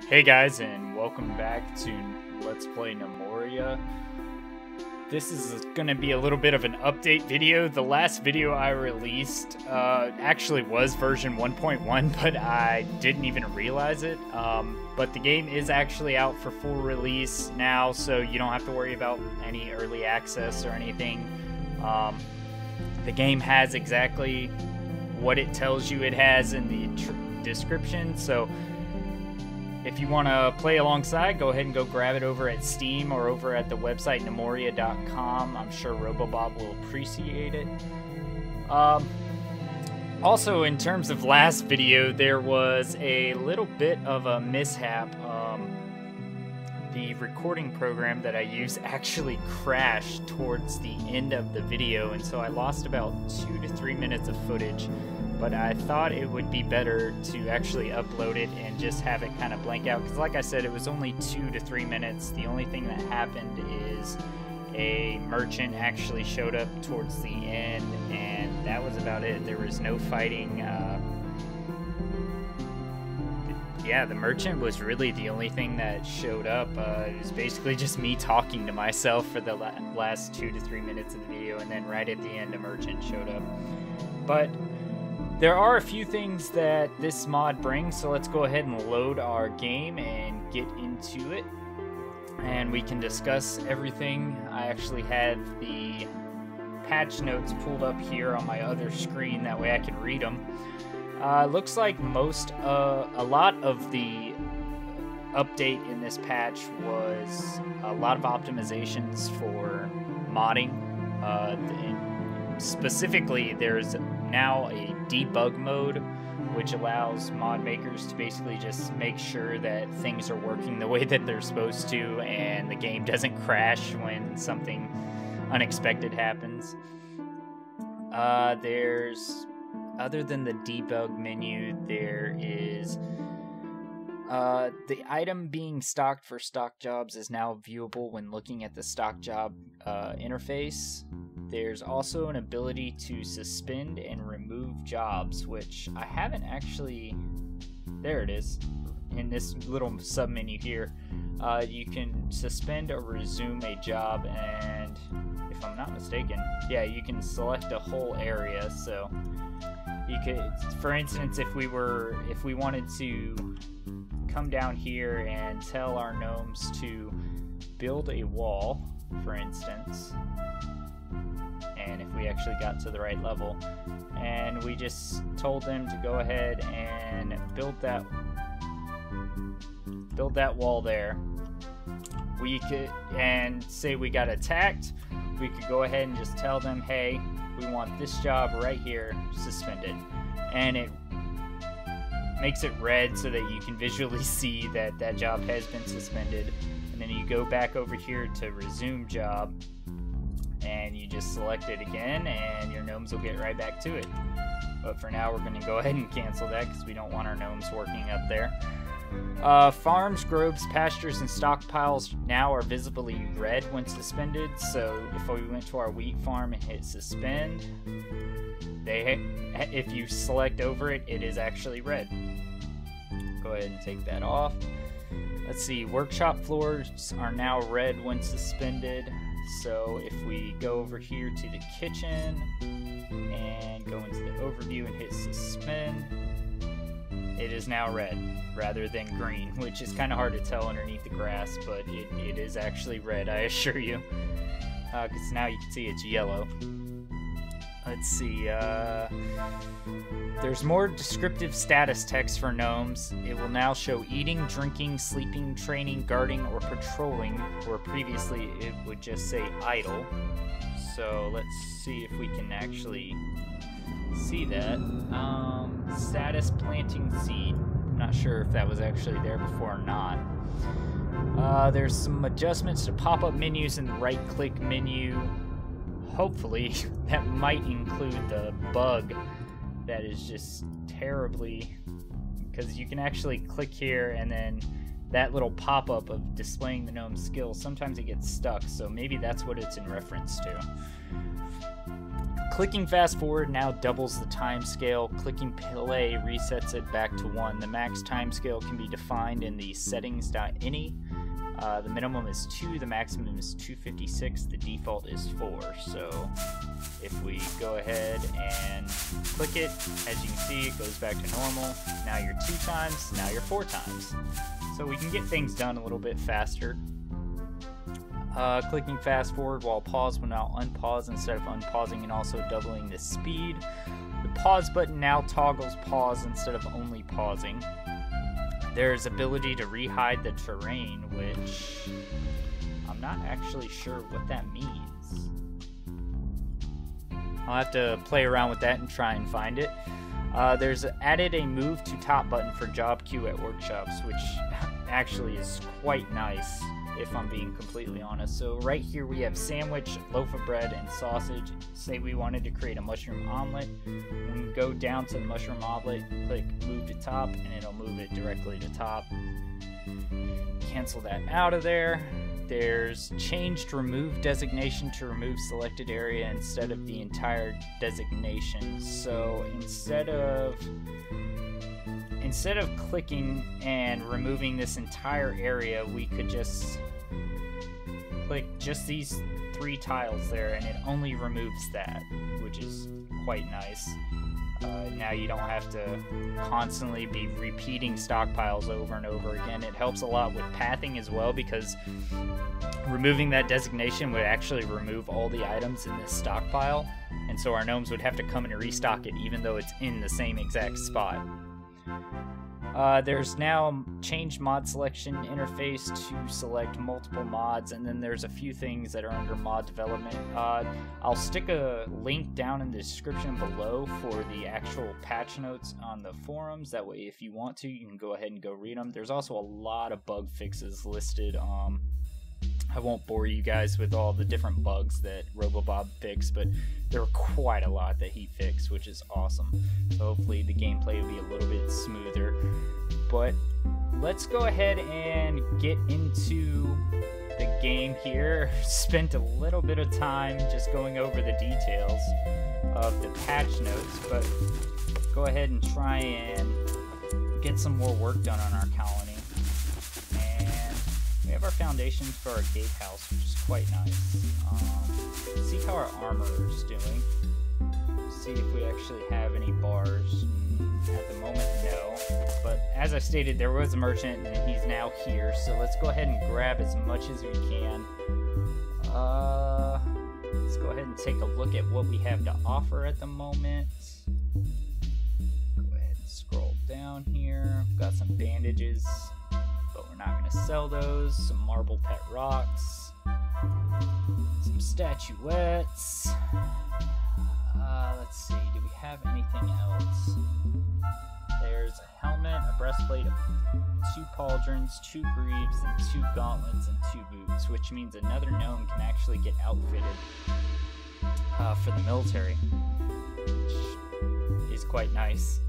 Hey guys, and welcome back to Let's Play Gnomoria. This is going to be a little bit of an update video. The last video I released actually was version 1.1, but I didn't even realize it. But the game is actually out for full release now, so you don't have to worry about any early access or anything. The game has exactly what it tells you it has in the description, so if you want to play alongside, go ahead and go grab it over at Steam or over at the website Gnomoria.com. I'm sure Robobob will appreciate it. Also, in terms of last video, there was a little bit of a mishap. The recording program that I use actually crashed towards the end of the video, and so I lost about 2 to 3 minutes of footage. But I thought it would be better to actually upload it and just have it kind of blank out, because like I said, it was only 2 to 3 minutes. The only thing that happened is a merchant actually showed up towards the end, and that was about it. There was no fighting. Yeah, the merchant was really the only thing that showed up. It was basically just me talking to myself for the last 2 to 3 minutes of the video, and then right at the end a merchant showed up. But there are a few things that this mod brings, so let's go ahead and load our game and get into it, and we can discuss everything. I actually had the patch notes pulled up here on my other screen, that way I can read them. Looks like a lot of the update in this patch was a lot of optimizations for modding. Specifically, there's now a debug mode, which allows mod makers to basically just make sure that things are working the way that they're supposed to and the game doesn't crash when something unexpected happens. Other than the debug menu, there is the item being stocked for stock jobs is now viewable when looking at the stock job interface. There's also an ability to suspend and remove jobs, which I haven't actually... There it is, in this little sub-menu here. You can suspend or resume a job, and if I'm not mistaken, yeah, you can select a whole area. So you could, for instance, if we wanted to come down here and tell our gnomes to build a wall, for instance, and if we actually got to the right level, and we just told them to go ahead and build that wall there, we could, and say we got attacked, we could go ahead and just tell them, hey, we want this job right here suspended, and it makes it red so that you can visually see that that job has been suspended. And then you go back over here to resume job, and you just select it again, and your gnomes will get right back to it. But for now, we're going to go ahead and cancel that because we don't want our gnomes working up there. Farms, groves, pastures, and stockpiles now are visibly red when suspended. So if we went to our wheat farm and hit suspend, if you select over it, it is actually red. Go ahead and take that off. Let's see, workshop floors are now red when suspended. So if we go over here to the kitchen and go into the overview and hit suspend, it is now red rather than green, which is kind of hard to tell underneath the grass, but it is actually red, I assure you, because now you can see it's yellow. Let's see, there's more descriptive status text for gnomes. It will now show eating, drinking, sleeping, training, guarding, or patrolling, where previously it would just say idle. So let's see if we can actually see that. Status planting seed. I'm not sure if that was actually there before or not. There's some adjustments to pop-up menus in the right-click menu. Hopefully, that might include the bug that is just terribly... Because you can actually click here, and then that little pop-up of displaying the gnome's skills, sometimes it gets stuck, so maybe that's what it's in reference to. Clicking fast forward now doubles the time scale. Clicking play resets it back to 1. The max time scale can be defined in the settings.ini. The minimum is 2, the maximum is 256, the default is 4. So if we go ahead and click it, as you can see, it goes back to normal. Now you're 2 times, now you're 4 times. So we can get things done a little bit faster. Clicking fast forward while pause will now unpause instead of unpausing, and also doubling the speed. The pause button now toggles pause instead of only pausing. There's ability to rehide the terrain, which I'm not actually sure what that means. I'll have to play around with that and try and find it. There's added a move to top button for job queue at workshops, which actually is quite nice, if I'm being completely honest. So right here we have sandwich, loaf of bread, and sausage. Say we wanted to create a mushroom omelet. When we go down to the mushroom omelet, click move to top, and it'll move it directly to top. Cancel that out of there. There's changed remove designation to remove selected area instead of the entire designation. So instead of clicking and removing this entire area, we could just click just these 3 tiles there and it only removes that, which is quite nice. Now you don't have to constantly be repeating stockpiles over and over again. It helps a lot with pathing as well, because removing that designation would actually remove all the items in this stockpile, and so our gnomes would have to come and restock it even though it's in the same exact spot. There's now changed mod selection interface to select multiple mods, and then there's a few things that are under mod development. I'll stick a link down in the description below for the actual patch notes on the forums. That way, if you want to, you can go ahead and go read them. There's also a lot of bug fixes listed. I won't bore you guys with all the different bugs that RoboBob fixed, but there were quite a lot that he fixed, which is awesome. So hopefully the gameplay will be a little bit smoother. But let's go ahead and get into the game here. Spent a little bit of time just going over the details of the patch notes, but go ahead and try and get some more work done on our colony. We have our foundations for our gatehouse, which is quite nice. See how our armor is doing. See if we actually have any bars. At the moment, no. But as I stated, there was a merchant, and he's now here. So let's go ahead and grab as much as we can. Let's go ahead and take a look at what we have to offer at the moment. Go ahead and scroll down here. We've got some bandages, but we're not going to sell those. Some marble pet rocks, some statuettes. Let's see, do we have anything else? There's a helmet, a breastplate, 2 pauldrons, 2 greaves, and 2 gauntlets, and 2 boots, which means another gnome can actually get outfitted for the military, which is quite nice.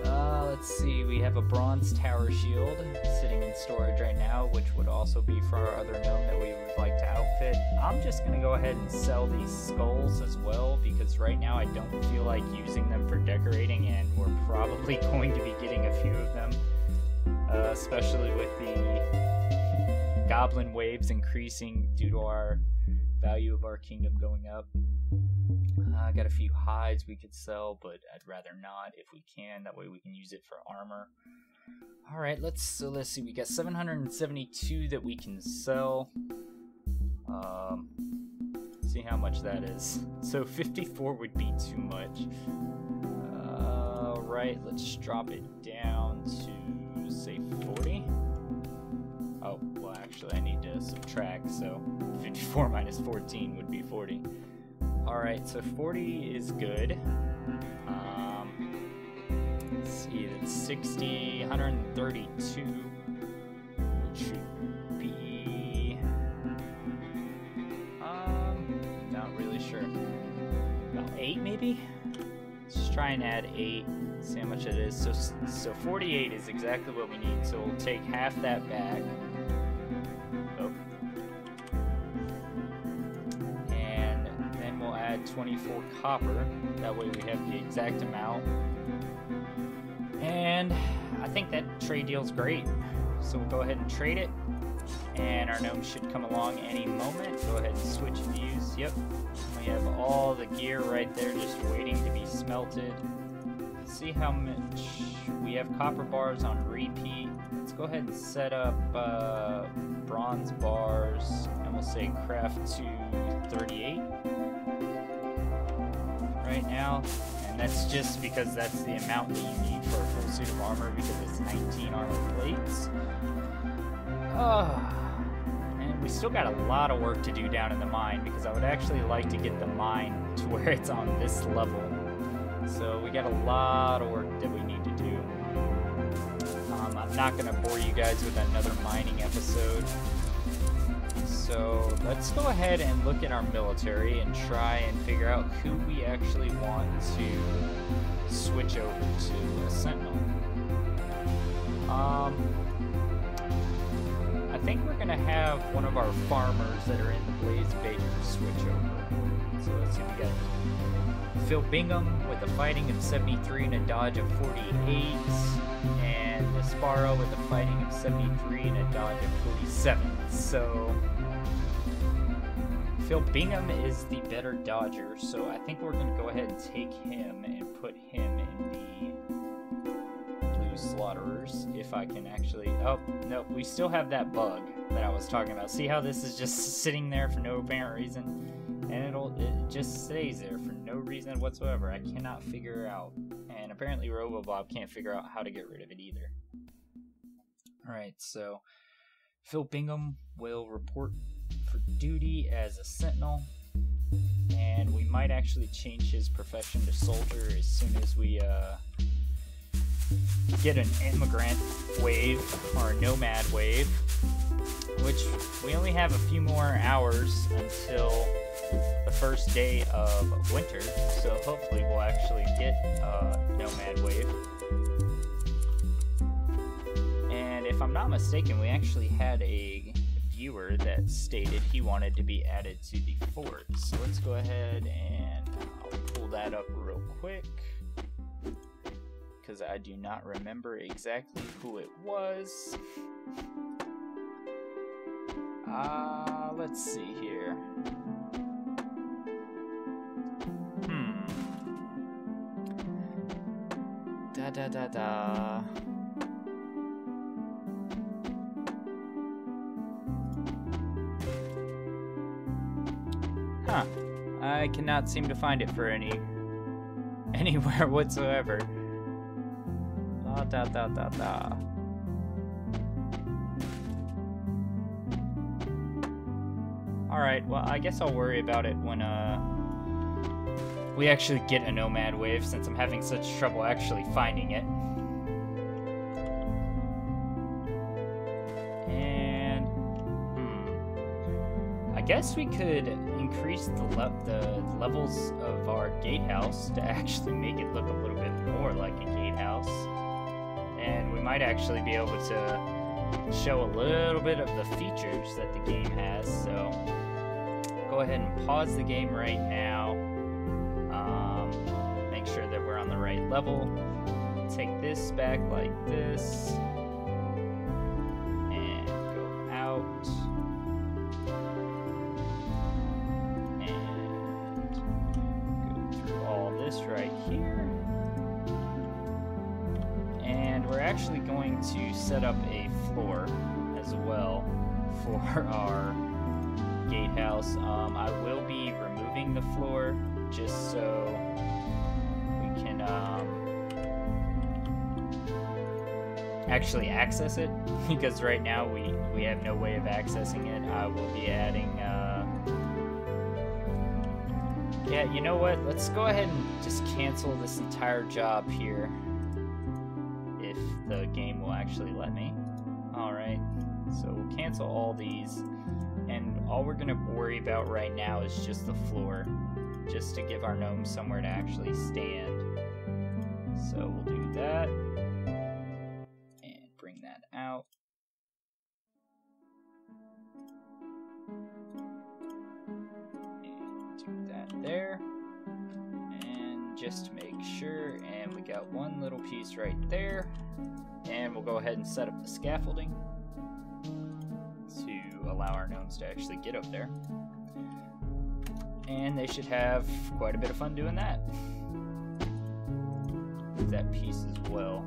Let's see, we have a bronze tower shield sitting in storage right now, which would also be for our other gnome that we would like to outfit. I'm just going to go ahead and sell these skulls as well, because right now I don't feel like using them for decorating, and we're probably going to be getting a few of them, especially with the goblin waves increasing due to our value of our kingdom going up. I got a few hides we could sell, but I'd rather not if we can. That way we can use it for armor. Alright, let's see. We got 772 that we can sell. See how much that is. So 54 would be too much. Alright, let's drop it down to, say, 40. Oh, well, actually I need to subtract, so 54 minus 14 would be 40. Alright, so 40 is good. Let's see, that's 60, 132, which should be, not really sure. About 8 maybe? Let's try and add 8, see how much it is. So 48 is exactly what we need, so we'll take half that back. 24 copper. That way we have the exact amount. And I think that trade deal's great. So we'll go ahead and trade it. And our gnomes should come along any moment. Go ahead and switch views. Yep. We have all the gear right there just waiting to be smelted. Let's see how much we have copper bars on repeat. Let's go ahead and set up bronze bars, and we'll say craft to 38 right now. And that's just because that's the amount that you need for a full suit of armor, because it's 19 armor plates. And we still got a lot of work to do down in the mine, because I would actually like to get the mine to where it's on this level. So we got a lot of work that we need to do. I'm not going to bore you guys with another mining episode. So let's go ahead and look at our military and try and figure out who we actually want to switch over to a sentinel. I think we're going to have one of our farmers that are in the Blaze Baker switch over. So let's see, we got Phil Bingham with a fighting of 73 and a dodge of 48, and Sparrow with a fighting of 73 and a dodge of 47. So Phil Bingham is the better dodger, so I think we're going to go ahead and take him and put him in the blue slaughterers, if I can actually... Oh, no, we still have that bug that I was talking about. See how this is just sitting there for no apparent reason? And it just stays there for no reason whatsoever. I cannot figure it out. And apparently RoboBob can't figure out how to get rid of it either. Alright, so Phil Bingham will report for duty as a sentinel. And we might actually change his profession to soldier as soon as we get an immigrant wave, or a nomad wave. Which we only have a few more hours until the first day of winter, so hopefully we'll actually get a nomad wave. And if I'm not mistaken, we actually had a viewer that stated he wanted to be added to the fort. So let's go ahead and I'll pull that up real quick, because I do not remember exactly who it was. Let's see here. Huh. I cannot seem to find it for anywhere whatsoever. Alright, well, I guess I'll worry about it when we actually get a nomad wave, since I'm having such trouble actually finding it. And I guess we could increase the levels of our gatehouse to actually make it look a little bit more like a gatehouse. And we might actually be able to show a little bit of the features that the game has. So go ahead and pause the game right now. Make sure that we're on the right level. Take this back like this. And go out. And go through all this right here. And we're actually going to set up a floor as well for our gatehouse. I will be removing the floor just so we can actually access it, because right now we have no way of accessing it. I will be adding yeah, you know what, let's go ahead and just cancel this entire job here, if the game will actually let me. Alright, so we'll cancel all these, and all we're going to worry about right now is just the floor, just to give our gnomes somewhere to actually stand. So we'll do that, and bring that out. And do that there. just to make sure, and we got one little piece right there. And we'll go ahead and set up the scaffolding to allow our gnomes to actually get up there. And they should have quite a bit of fun doing that. That piece as well.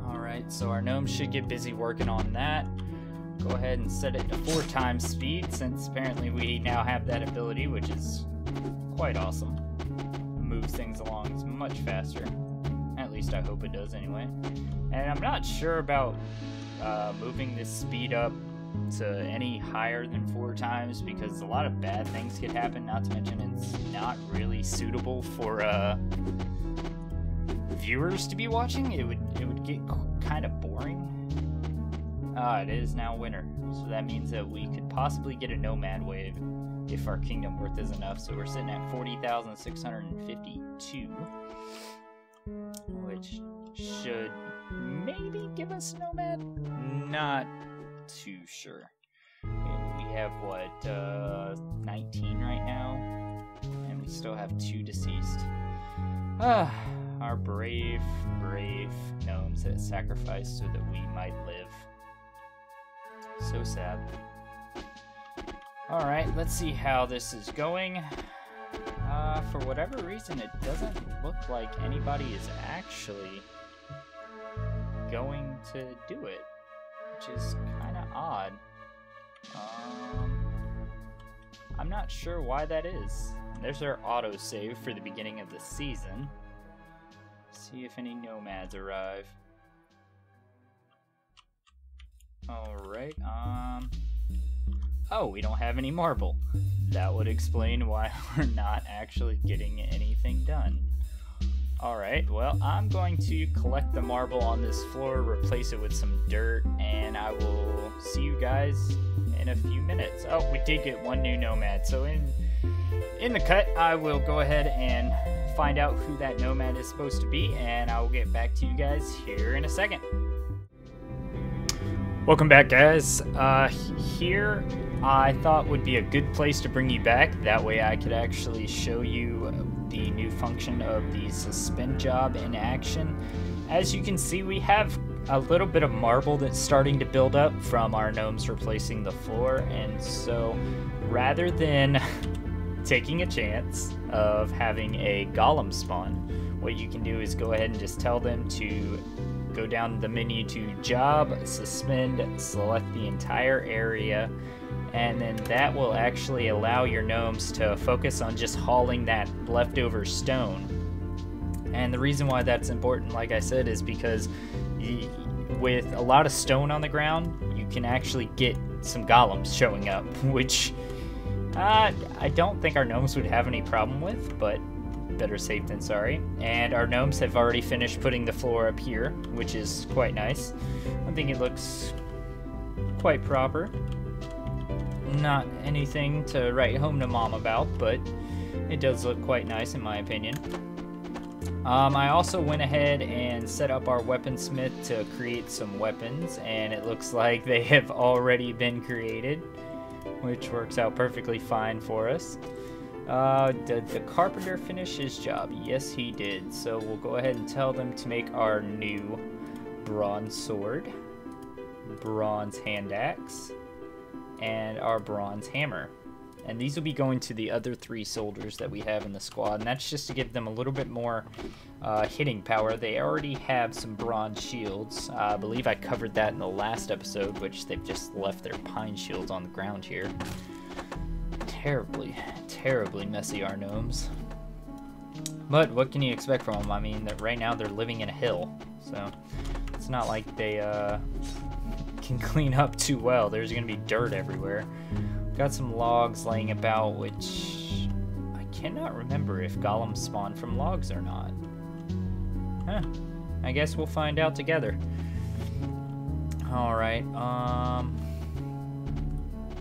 Alright, so our gnomes should get busy working on that. Go ahead and set it to 4 times speed, since apparently we now have that ability, which is quite awesome. Moves things along much faster. At least I hope it does anyway. And I'm not sure about moving this speed up to any higher than 4 times, because a lot of bad things could happen, not to mention it's not really suitable for viewers to be watching. It would get kind of boring. It is now winter, so that means that we could possibly get a nomad wave if our kingdom worth is enough. So we're sitting at 40,652, which should maybe give us a nomad. Not too sure. We have what, 19 right now, and we still have 2 deceased. Our brave gnomes that sacrificed so that we might live. So sad. Alright, let's see how this is going. For whatever reason, it doesn't look like anybody is actually going to do it, which is kind of odd. I'm not sure why that is. There's our autosave for the beginning of the season. See if any nomads arrive. Alright, oh, we don't have any marble. That would explain why we're not actually getting anything done. Alright, well, I'm going to collect the marble on this floor, replace it with some dirt, and I will see you guys in a few minutes. Oh, we did get 1 new nomad, so in the cut, I will go ahead and find out who that nomad is supposed to be, and I will get back to you guys here in a second. Welcome back, guys. Here I thought would be a good place to bring you back. That way I could actually show you the new function of the suspend job in action. As you can see, we have a little bit of marble that's starting to build up from our gnomes replacing the floor, and so rather than taking a chance of having a golem spawn, what you can do is go ahead and just tell them to go down the menu to job, suspend, select the entire area, and then that will actually allow your gnomes to focus on just hauling that leftover stone. And the reason why that's important, like I said, is because with a lot of stone on the ground, you can actually get some golems showing up, which I don't think our gnomes would have any problem with, but better safe than sorry. And our gnomes have already finished putting the floor up here, which is quite nice. I think it looks quite proper. Not anything to write home to mom about, but it does look quite nice in my opinion. I also went ahead and set up our weaponsmith to create some weapons, and it looks like they have already been created, which works out perfectly fine for us. Did the carpenter finish his job? Yes, he did. So we'll go ahead and tell them to make our new bronze sword, bronze hand axe, and our bronze hammer. And these will be going to the other 3 soldiers that we have in the squad, and that's just to give them a little bit more hitting power. They already have some bronze shields. I believe I covered that in the last episode, which they've just left their pine shields on the ground here. Terribly messy, our gnomes. But what can you expect from them? I mean, right now they're living in a hill, so it's not like they can clean up too well. There's going to be dirt everywhere. Got some logs laying about, which I cannot remember if golems spawn from logs or not. Huh. I guess we'll find out together. Alright,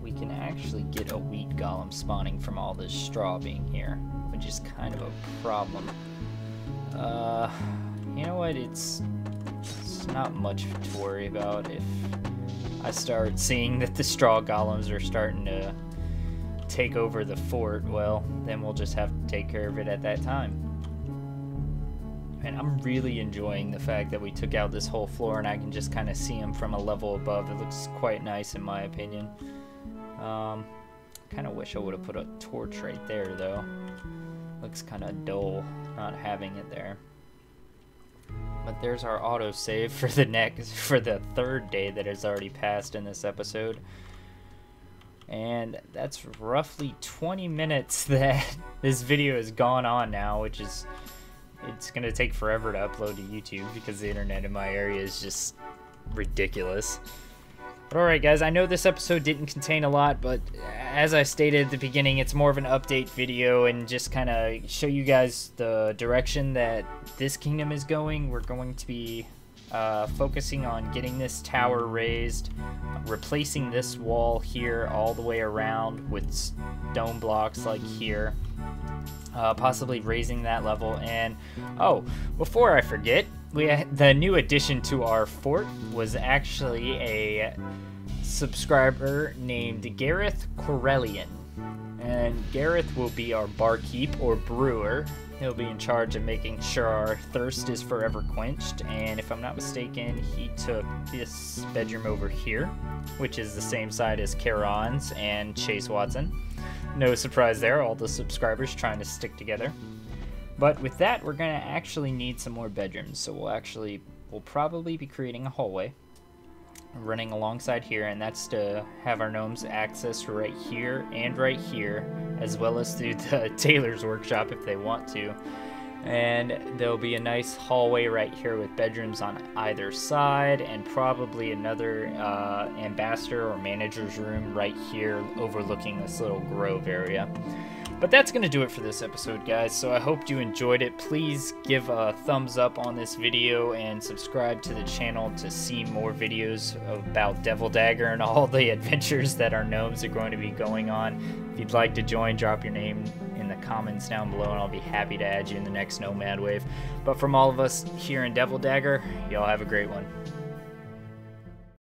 we can actually get a wheat golem spawning from all this straw being here, which is kind of a problem. You know what, it's not much to worry about if I start seeing that the straw golems are starting to take over the fort, well, then we'll just have to take care of it at that time. And I'm really enjoying the fact that we took out this whole floor and I can just kind of see them from a level above. It looks quite nice in my opinion. Kind of wish I would have put a torch right there though. Looks kind of dull not having it there. But there's our autosave for the third day that has already passed in this episode. And that's roughly 20 minutes that this video has gone on now, which is, it's going to take forever to upload to YouTube because the internet in my area is just ridiculous. But alright guys, I know this episode didn't contain a lot, but as I stated at the beginning, it's more of an update video and just kind of show you guys the direction that this kingdom is going. We're going to be focusing on getting this tower raised, replacing this wall here all the way around with stone blocks like here, possibly raising that level. And oh, before I forget, the new addition to our fort was actually a subscriber named Gareth Corellian, and Gareth will be our barkeep or brewer. He'll be in charge of making sure our thirst is forever quenched, and if I'm not mistaken, he took this bedroom over here, which is the same side as Karon's and Chase Watson. No surprise there, all the subscribers trying to stick together. But with that, we're going to actually need some more bedrooms, so we'll probably be creating a hallway running alongside here, and that's to have our gnomes access right here and right here, as well as through the tailor's workshop if they want to. And there'll be a nice hallway right here with bedrooms on either side, and probably another ambassador or manager's room right here overlooking this little grove area. But that's going to do it for this episode, guys, so I hope you enjoyed it. Please give a thumbs up on this video and subscribe to the channel to see more videos about Devil Dagger and all the adventures that our gnomes are going to be going on. If you'd like to join, drop your name in the comments down below, and I'll be happy to add you in the next Nomad Wave. But from all of us here in Devil Dagger, y'all have a great one.